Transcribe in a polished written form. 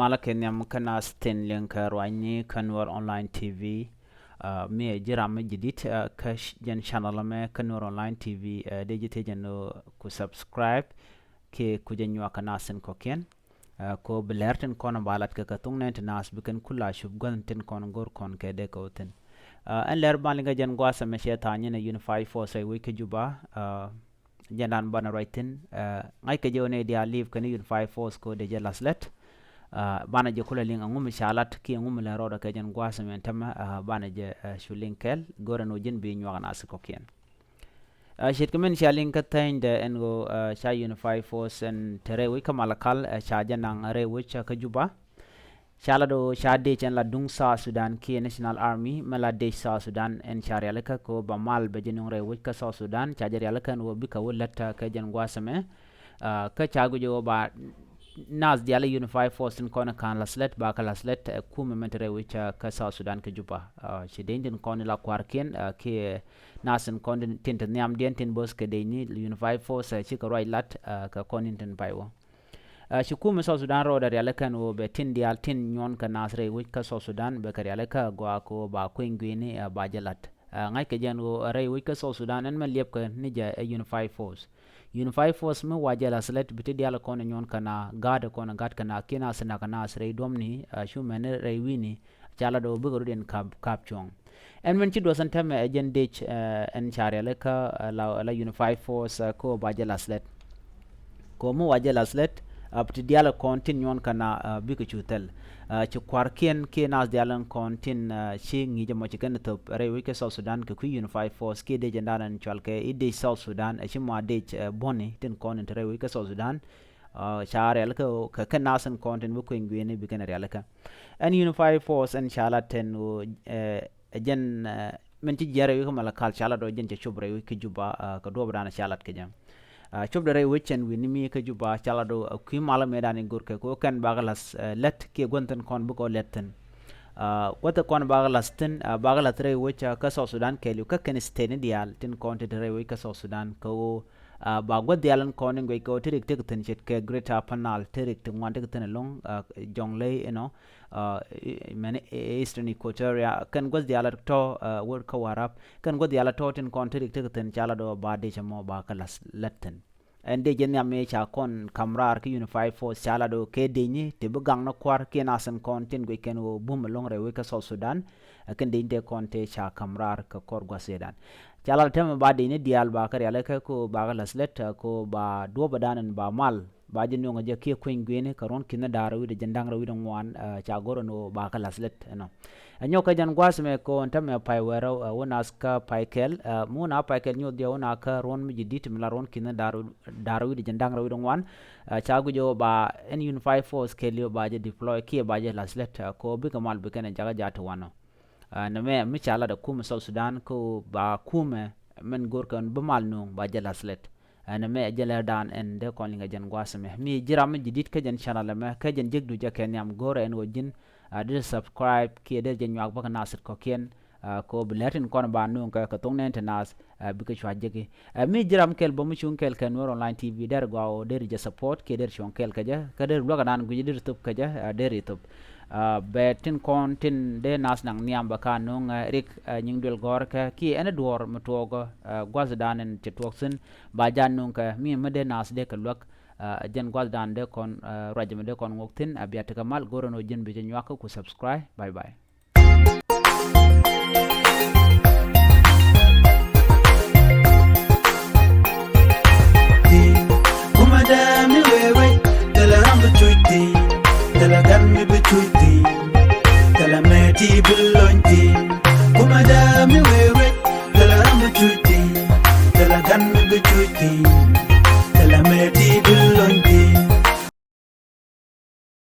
mala kenyam kana sten linker wani kanwar online tv me jiram jidit ka jen channel me kanwar online tv digite jeno ku subscribe ke ku jenwa kana sen koken ko belerten kon balat ka katung nen nas biken kula shub ganten kon gor kon ke de koten en ler balinga jen gwasa me shetanye ne unify force we ke juba janan bana writing ngai ke jone dia live kan unify force ko de jelaslet bana je kula linga ngum shalat ki ngum la roda ke jen gwasa men tama bana je shulinkel gorano jin bi nywa na askoken shit kemen shaling ka tande en go sha unify force en tere we kamalakal sha janang re we cha ka juba shala do sha de chen la dung sa sudan ki national army mala de sa sudan en sharialaka ko bamal be jinung re we ka sa sudan cha jarialaka no bi ka wulata ka jen gwasa me ka cha go jo ba nas diala unify force in kona kan laslet ba ka laslet ku mementere we cha ka sa sudan ka juba shi den kon la kwarken ke nasen kon tin nyam den tin bos ke de ni unify force chi ka right lat ka kon tin paiwo shukumu South Sudan ro da yalaka no be tin dial tin nyon ka nasre wi ka South Sudan be kar yalaka gwa ko ba ko ngwini ba jalat ngai ke janu re wi ka South Sudan en ma lep ka ni ja unify force me wajala slet biti dial ko nyon kana gad ko na gad kana kina sana kana asre domni shumene re wini chala do bugo den kap chong en men ci do san tame agen dech en chare yalaka la unify force ko ba jala slet ko mu wajala slet apti diala kontin yon kana bika chutel ci kwarken ke nas dialan kontin ci ngi jamo ci kan top rewi ke South Sudan ke ku unify force ke de jandanan chalke ide South Sudan ci ma de boni tin konin rewi ke South Sudan share alka ka kan nasan kontin bu ko ngwene bi kan realaka an unify force an shala ten jen men ci jare wi ko mala kal shala do jen ci chubre wi ke juba ka do brana shalat ke jam chub dare wechen winimi ke juba chala do ku mala medani gurke ko kan bagalas let ke gonten kon bu ko letten wata kon bagalas tin bagalat re wecha ka South Sudan ke lu ka ken stene dial tin kon te re we ka South Sudan ko ba god dialan kon ngwe ko tirik tik tin chet ke greater panal tirik tin wan tik tin long jongle mane eastern equatoria kan god dialat to word ka warap kan god dialat to tin kon tirik tik tin chala do ba de chamo ba kalas letten ende jenya me cha kon kamrar ki unify force chala do ke denyi te bugang na kwar ke nasan kon tin gwe ken wo bum long re we ka South Sudan kan de inte kon te cha kamrar ka kor gwa sedan chala tem ba de ni dial ba kar yala ka ko ba laslet ko ba do badanan ba mal ba jinno ngaje ke ko ngwene karon kinna darawi de jandang rawi don wan cha goro no ba ka laslet no anyo ka jan gwas me ko ntame pai wero wonas ka paikel muna paikel nyo dia wona ka ron mi jidit mi la ron kinna darawi de jandang rawi don wan cha gujo ba en unify force ke liyo ba je deploy ke ba je laslet ko bi kamal bi kana jaga jata wano na me mi chala da kuma South Sudan ko ba kuma men gorkan ba mal no ba je laslet na me jela dan en de kon linga jan gwas me mi jiram jidit ka jan channel me ka jan jegdu ja kenyam gore en wojin de subscribe ke de jan yak ba nasir ko ken ko bilatin kon ba no ka tong nen tenas bi ka chwa jege mi jiram kel bo mu chung kel kan online tv der go der je support ke der chon kel ka ja ka der bloga dan gu der tup ka ja der youtube betin kon tin de nas nang niam ba ka no rik nying dul gor ka ki ene dor mtogo gwaz dan en tetoksin ba jan no ka mi me de nas de ka lok jen gwaz dan de kon rajme de kon ngoktin abiata kamal gorono jen bi nyak ku subscribe bye bye Kumadami wewe tela rambu chuiti tela ganmi bichuiti tela meti bulonti kumadami wewe tela rambu chuiti tela ganmi bichuiti